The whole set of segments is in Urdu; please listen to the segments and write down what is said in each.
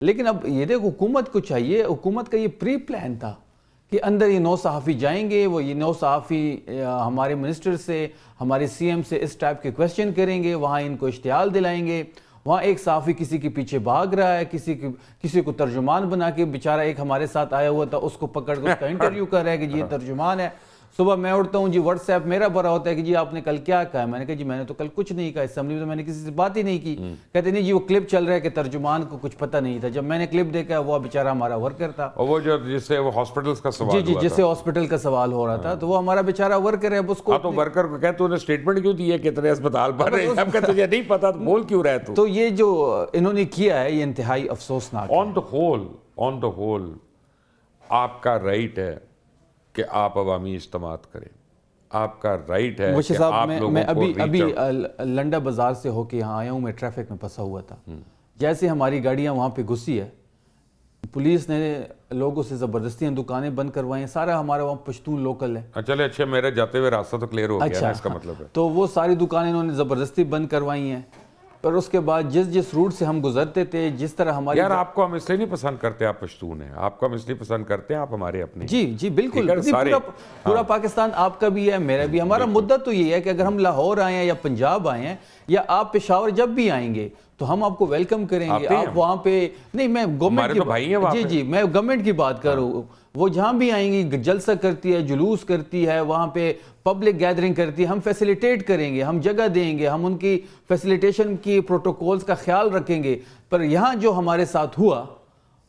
لیکن اب یہ دیکھ حکومت کو چاہیے، حکومت کا یہ پری پلان تھا کہ اندر یہ 9 صحافی جائیں گے، وہ یہ 9 صحافی ہمارے منسٹر سے، ہمارے سی ایم سے اس ٹائپ کے کویسچن کریں گے، وہاں ان کو اشتعال دلائیں گے، وہاں ایک صحافی کسی کے پیچھے بھاگ رہا ہے، کسی کو ترجمان بنا کے، بیچارہ ایک ہمارے ساتھ آیا ہوا تھا، اس کو پکڑ کے اس کا انٹرویو کر رہا ہے کہ جی یہ ترجمان ہے۔ صبح میں اٹھتا ہوں جی واٹس ایپ میرا بھرا ہوتا ہے کہ جی آپ نے کل کیا کہا ہے، میں نے کہا جی میں نے تو کل کچھ نہیں کہا، اسمبلی میں تو میں نے کسی سے بات ہی نہیں کی۔ کہتے نہیں جی وہ کلپ چل رہا ہے کہ ترجمان کو کچھ پتہ نہیں تھا، جب میں نے کلپ دیکھا وہ بیچارہ ہمارا ورکر تھا، اور وہ جو جس سے وہ ہاسپٹلز کا سوال جی ہوا جس سے ہاسپٹل کا سوال ہو رہا تھا، تو وہ ہمارا بیچارہ ورکر ہے، اب اس کو تو ورکر کو کہتے انہیں سٹیٹمنٹ کیوں دی ہے کتنے اسپتال بھر رہے ہیں، اب کہ تجھے نہیں پتا تو بول کیوں رہے تو یہ جو انہوں نے کیا ہے یہ انتہائی افسوسناک ہے۔ آن دا ہول آپ کا رائٹ ہے کہ آپ عوامی اجتماعات کریں، آپ کا رائٹ ہے مبشر کہ صاحب آپ لوگوں میں کو ابھی لنڈا بازار سے ہو کے یہاں آیا ہوں، میں ٹریفک میں پھنسا ہوا تھا، جیسے ہماری گاڑیاں وہاں پہ گھسی ہے، پولیس نے لوگوں سے زبردستیاں دکانیں بند کروائیں، سارا ہمارا وہاں پشتون لوکل ہے۔ چلے اچھا میرے جاتے ہوئے راستہ تو کلیئر ہو گیا نا، اس کا مطلب ہے تو وہ ساری دکانیں انہوں نے زبردستی بند کروائی ہیں، پر اس کے بعد جس روٹ سے ہم گزرتے تھے، جس طرح ہماری یار آپ کو ہم اس لیے نہیں پسند کرتے آپ پشتون ہیں، آپ کو ہم اس لیے پسند کرتے ہیں آپ ہمارے اپنے جی بالکل، پورا پاکستان آپ کا بھی ہے، میرا بھی، ہمارا مدعا تو یہ ہے کہ اگر ہم لاہور آئے ہیں یا پنجاب آئے ہیں یا آپ پشاور جب بھی آئیں گے تو ہم آپ کو ویلکم کریں گے۔ آپ وہاں پہ نہیں، میں گورنمنٹ کی بات کر رہا ہوں، وہ جہاں بھی آئیں گی جلسہ کرتی ہے، جلوس کرتی ہے، وہاں پہ پبلک گیدرنگ کرتی ہے، ہم فیسیلیٹیٹ کریں گے، ہم جگہ دیں گے، ہم ان کی فیسیلیٹیشن کی پروٹوکولز کا خیال رکھیں گے، پر یہاں جو ہمارے ساتھ ہوا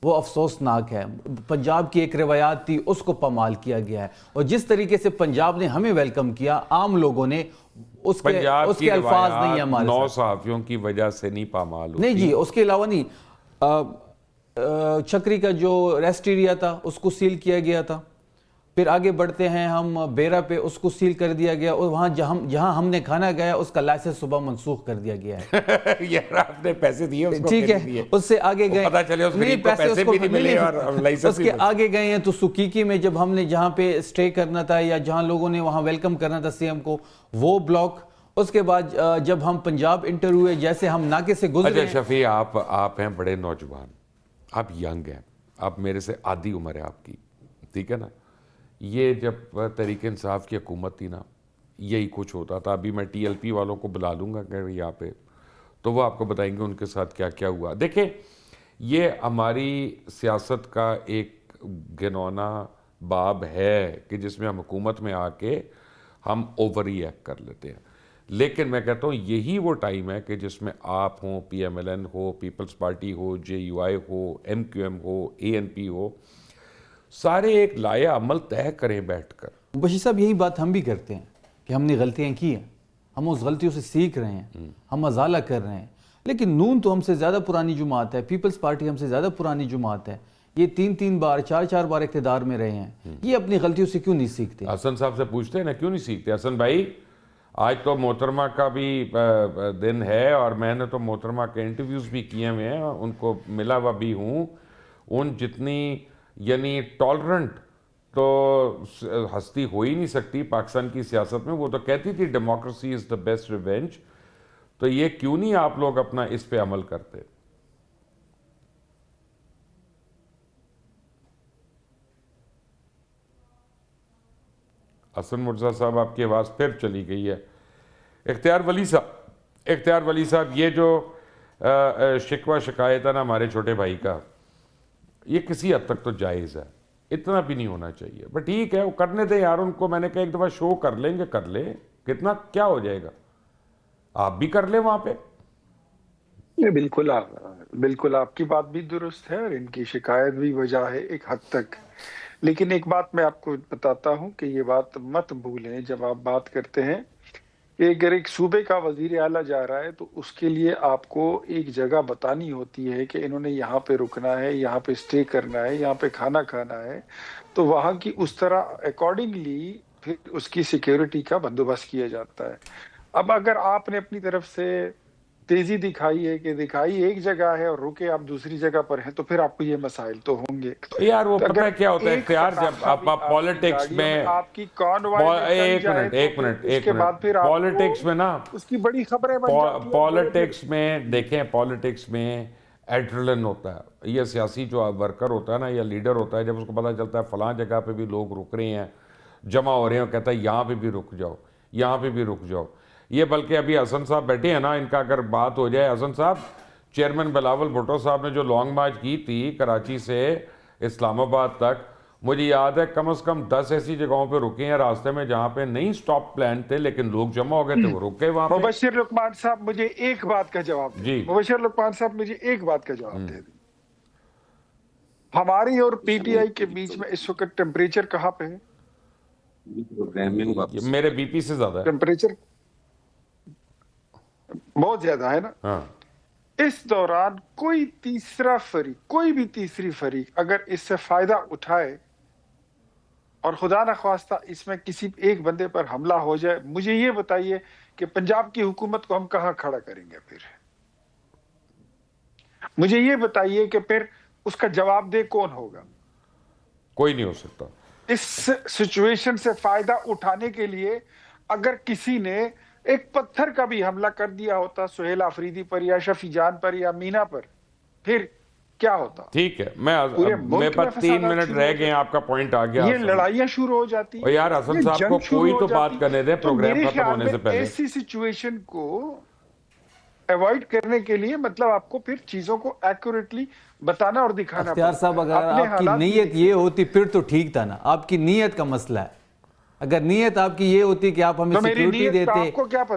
وہ افسوسناک ہے۔ پنجاب کی ایک روایات تھی، اس کو پامال کیا گیا ہے، اور جس طریقے سے پنجاب نے ہمیں ویلکم کیا، عام لوگوں نے اس کے الفاظ نہیں ہیں ہمارے 9 صحافیوں کی وجہ سے نہیں پامال ہوتی۔ نہیں جی، اس کے علاوہ نہیں، چکری کا جو ریسٹ ایریا تھا اس کو سیل کیا گیا تھا، پھر آگے بڑھتے ہیں ہم بیرا پہ، اس کو سیل کر دیا گیا، اور وہاں جہاں ہم نے کھانا گیا اس کا لائسنس صبح منسوخ کر دیا گیا ہے۔ یار آپ نے پیسے دیے اس کو، ٹھیک ہے، اس سے آگے گئے، پتہ چلے اس غریب کو پیسے بھی نہیں ملے اور لائسنس اس کے آگے گئے ہیں تو سکیکی میں جب ہم نے جہاں پہ سٹے کرنا تھا یا جہاں لوگوں نے وہاں ویلکم کرنا تھا سی ایم کو، وہ بلاک۔ اس کے بعد جب ہم پنجاب انٹر ہوئے، جیسے ہم ناکے سے گزرے۔ اچھا شفیع، آپ ہیں بڑے نوجوان، آپ ینگ ہیں، آپ میرے سے آدھی عمر ہے آپ کی، ٹھیک ہے نا؟ یہ جب تحریک انصاف کی حکومت تھی نا، یہی کچھ ہوتا تھا۔ ابھی میں ٹی ایل پی والوں کو بلا لوں گا کہ یہاں پہ، تو وہ آپ کو بتائیں گے ان کے ساتھ کیا کیا ہوا۔ دیکھیں، یہ ہماری سیاست کا ایک گھنونا باب ہے کہ جس میں ہم حکومت میں آ کے ہم اوور ری ایکٹ کر لیتے ہیں، لیکن میں کہتا ہوں یہی وہ ٹائم ہے کہ جس میں آپ ہوں، پی ایم ایل این ہو، پیپلز پارٹی ہو، جے یو آئی ہو، ایم کیو ایم ہو، اے این پی ہو، سارے ایک لائحہ عمل طے کریں بیٹھ کر۔ بشیر صاحب یہی بات ہم بھی کرتے ہیں کہ ہم نے غلطیاں کی ہیں، ہم اس غلطیوں سے سیکھ رہے ہیں، ہم ازالہ کر رہے ہیں، لیکن نون تو ہم سے زیادہ پرانی جماعت ہے، پیپلز پارٹی ہم سے زیادہ پرانی جماعت ہے، یہ 3 بار 4 بار اقتدار میں رہے ہیں، یہ اپنی غلطیوں سے کیوں نہیں سیکھتے؟ حسن صاحب سے پوچھتے ہیں نا کیوں نہیں سیکھتے۔ حسن بھائی، آج تو محترمہ کا بھی دن ہے اور میں نے تو محترمہ کے انٹرویوز بھی کیے ہوئے ہیں، ان کو ملا ہوا بھی ہوں، ان جتنی یعنی ٹالرنٹ تو ہستی ہو ہی نہیں سکتی پاکستان کی سیاست میں۔ وہ تو کہتی تھی democracy is the best revenge, تو یہ کیوں نہیں آپ لوگ اپنا اس پہ عمل کرتے؟ حسن مرزا صاحب آپ کی آواز پھر چلی گئی ہے۔ اختیار ولی صاحب، یہ جو شکوہ شکایت ہے نا ہمارے چھوٹے بھائی کا، یہ کسی حد تک تو جائز ہے، اتنا بھی نہیں ہونا چاہیے، بٹ ٹھیک ہے وہ کرنے دیں یار ان کو۔ میں نے کہا ایک دفعہ شو کر لیں گے، کر لیں، کتنا کیا ہو جائے گا، آپ بھی کر لیں وہاں پہ۔ بالکل آپ کی بات بھی درست ہے اور ان کی شکایت بھی وجہ ہے ایک حد تک، لیکن ایک بات میں آپ کو بتاتا ہوں کہ یہ بات مت بھولیں جب آپ بات کرتے ہیں کہ اگر ایک صوبے کا وزیر اعلیٰ جا رہا ہے تو اس کے لیے آپ کو ایک جگہ بتانی ہوتی ہے کہ انہوں نے یہاں پہ رکنا ہے، یہاں پہ سٹے کرنا ہے، یہاں پہ کھانا کھانا ہے، تو وہاں کی اس طرح اکارڈنگلی پھر اس کی سیکیورٹی کا بندوبست کیا جاتا ہے۔ اب اگر آپ نے اپنی طرف سے تیزی دکھائی ہے کہ دکھائی ایک جگہ ہے اور رکے آپ دوسری جگہ پر ہیں، تو پھر آپ کو یہ مسائل تو ہوں گے یار۔ وہ پتہ ہے کیا ہوتا ہے اختیار، جب آپ پالیٹکس میں آپ کی ایک منٹ اس کے بعد پھر پالیٹکس میں نا، اس کی بڑی خبریں بن جاتی ہیں۔ پالیٹکس میں دیکھیں، پالیٹکس میں ایڈرلن ہوتا ہے، یہ سیاسی جو ورکر ہوتا ہے نا یا لیڈر ہوتا ہے، جب اس کو پتہ چلتا ہے فلاں جگہ پہ بھی لوگ رک رہے ہیں، جمع ہو رہے ہیں، کہتا ہے یہاں پہ بھی رک جاؤ، یہاں پہ بھی رک جاؤ. یہ بلکہ ابھی حسن صاحب بیٹھے ہیں نا، ان کا اگر بات ہو جائے، حسن صاحب چیئرمین بلاول بھٹو صاحب نے جو لانگ مارچ کی تھی کراچی سے اسلام آباد تک، مجھے یاد ہے کم از کم 10 ایسی جگہوں پہ رکے ہیں راستے میں جہاں پہ نہیں سٹاپ پلان تھے، لیکن لوگ جمع ہو گئے تھے، وہ رکے وہاں پہ. مبشر لقمان صاحب مجھے ایک بات کا جواب دیں. جی مبشر لقمان صاحب مجھے ایک بات کا جواب دے دیں. ہماری اور پی ٹی آئی کے بیچ میں اس وقت ٹیمپریچر کہاں پہ ہے؟ میرے بی پی سے زیادہ ہے. ٹیمپریچر بہت زیادہ ہے نا. ہاں اس دوران کوئی تیسرا فریق، کوئی بھی تیسری فریق اگر اس سے فائدہ اٹھائے اور خدا نخواستہ اس میں کسی ایک بندے پر حملہ ہو جائے، مجھے یہ بتائیے کہ پنجاب کی حکومت کو ہم کہاں کھڑا کریں گے؟ پھر مجھے یہ بتائیے کہ پھر اس کا جواب دہ کون ہوگا؟ کوئی نہیں ہو سکتا. اس سچویشن سے فائدہ اٹھانے کے لیے اگر کسی نے ایک پتھر کا بھی حملہ کر دیا ہوتا سہیل آفریدی پر یا شفیع جان پر یا مینا پر، پھر کیا ہوتا؟ ٹھیک ہے، میرے پاس 3 منٹ رہ گئے ہیں، آپ کا پوائنٹ آ گیا. یہ لڑائیاں شروع ہو جاتی ہیں. اور یار حسن صاحب کو کوئی تو بات کرنے دیں پروگرام ختم ہونے سے پہلے. ایسی سچویشن کو ایوائڈ کرنے کے لیے مطلب آپ کو پھر چیزوں کو ایکوریٹلی بتانا اور دکھانا. اختیار صاحب اگر آپ کی نیت یہ ہوتی پھر تو ٹھیک تھا نا. آپ کی نیت کا مسئلہ ہے. اگر نیت آپ کی یہ ہوتی کہ آپ ہمیں سیکیورٹی دیتے،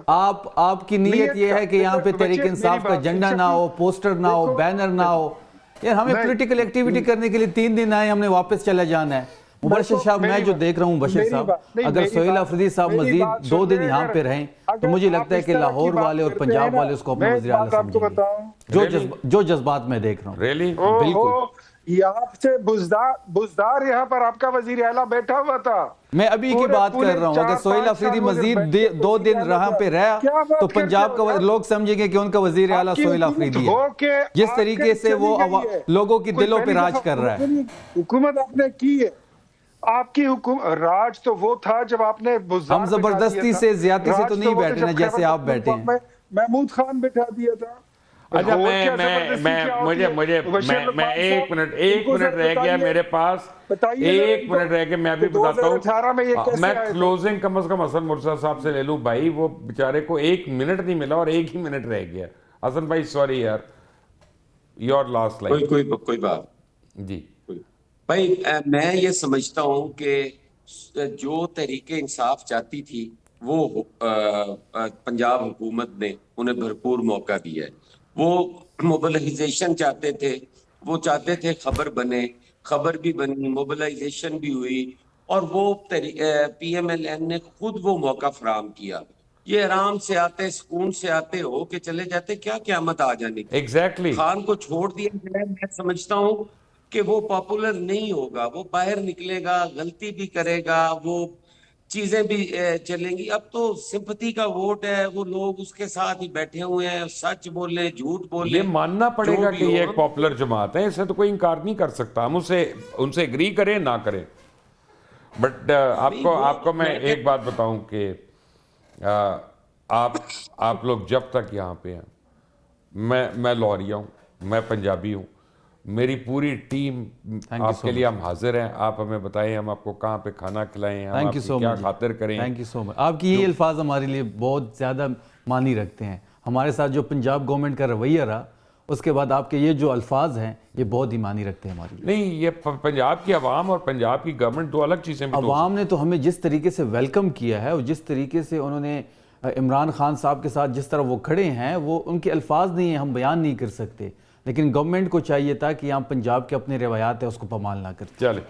آپ کی نیت یہ ہے کہ یہاں پہ تحریک انصاف کا جھنڈا نہ ہو، پوسٹر نہ ہو، بینر نہ ہو. یار ہمیں پولیٹیکل ایکٹیویٹی کرنے کے لیے 3 دن آئے، ہم نے واپس چلا جانا ہے. مبشر صاحب میں جو دیکھ رہا ہوں مبشر صاحب، اگر سہیل آفریدی صاحب مزید 2 دن یہاں پہ رہیں تو مجھے لگتا ہے کہ لاہور والے اور پنجاب والے اس کو اپنا وزیر اعلیٰ سمجھیں گے. جو جذبات میں دیکھ رہا ہوں بالکل. یہاں سے بزدار یہاں پر آپ کا وزیر اعلیٰ بیٹھا ہوا تھا. میں ابھی کی بات کر رہا ہوں. اگر سہیل آفریدی مزید 2 دن رہاں پہ رہا تو پنجاب کا لوگ سمجھیں گے کہ ان کا وزیر اعلیٰ سہیل آفریدی ہے، جس طریقے سے وہ لوگوں کی دلوں پہ راج کر رہا ہے. حکومت آپ نے کی ہے، آپ کی حکومت راج تو وہ تھا جب آپ نے ہم زبردستی سے زیادتی سے تو نہیں بیٹھے نا جیسے آپ بیٹھے ہیں. محمود خان بٹھا دیا تھا. اچھا میں 1 منٹ رہ گیا میرے پاس، 1 منٹ رہ کے میں ابھی بتاتا ہوں. میں کلوزنگ کم از کم حسن مرزا صاحب سے لے لوں بھائی، وہ بیچارے کو 1 منٹ نہیں ملا اور 1 ہی منٹ رہ گیا. حسن بھائی سوری یار، یور لاسٹ لائن. کوئی بات جی بھائی، میں یہ سمجھتا ہوں کہ جو تحریک انصاف چاہتی تھی وہ پنجاب حکومت نے انہیں بھرپور موقع دیا ہے. وہ موبلائزیشن چاہتے تھے، وہ چاہتے تھے خبر بنے، خبر بھی بنی، موبلائزیشن بھی ہوئی، اور وہ پی ایم ایل این نے خود وہ موقع فراہم کیا. یہ آرام سے آتے، سکون سے آتے ہو کہ چلے جاتے، کیا قیامت آ جانے کی. ایگزیکٹلی. خان کو چھوڑ دیا جائے، میں سمجھتا ہوں کہ وہ پاپولر نہیں ہوگا، وہ باہر نکلے گا، غلطی بھی کرے گا، وہ چیزیں بھی چلیں گی. اب تو سمپتی کا ووٹ ہے، وہ لوگ اس کے ساتھ ہی بیٹھے ہوئے ہیں، سچ بولیں جھوٹ بولیں. یہ ماننا پڑے گا کہ یہ ایک پاپولر جماعت ہے، اسے تو کوئی انکار نہیں کر سکتا. ہم ان سے اگری کریں نہ کریں. بٹ آپ کو میں ایک بات بتاؤں کہ آپ لوگ جب تک یہاں پہ ہیں، میں لاہوریہ ہوں، میں پنجابی ہوں، میری پوری ٹیم آپ کے لیے ہم حاضر ہیں. آپ ہمیں بتائیں ہم آپ کو کہاں پہ کھانا کھلائیں، ہم آپ کی کیا خاطر کریں. تھینک یو سو مچ. آپ کی یہ الفاظ ہمارے لیے بہت زیادہ معنی رکھتے ہیں. ہمارے ساتھ جو پنجاب گورنمنٹ کا رویہ رہا، اس کے بعد آپ کے یہ جو الفاظ ہیں یہ بہت ہی معنی رکھتے ہیں ہمارے لیے. نہیں، یہ پنجاب کی عوام اور پنجاب کی گورنمنٹ 2 الگ چیزیں. عوام نے تو ہمیں جس طریقے سے ویلکم کیا ہے اور جس طریقے سے انہوں نے عمران خان صاحب کے ساتھ جس طرح وہ کھڑے ہیں، وہ ان کے الفاظ نہیں ہیں، ہم بیان نہیں کر سکتے. لیکن گورنمنٹ کو چاہیے تھا کہ یہاں پنجاب کے اپنے روایات ہیں اس کو پامال نہ کرتے. چلے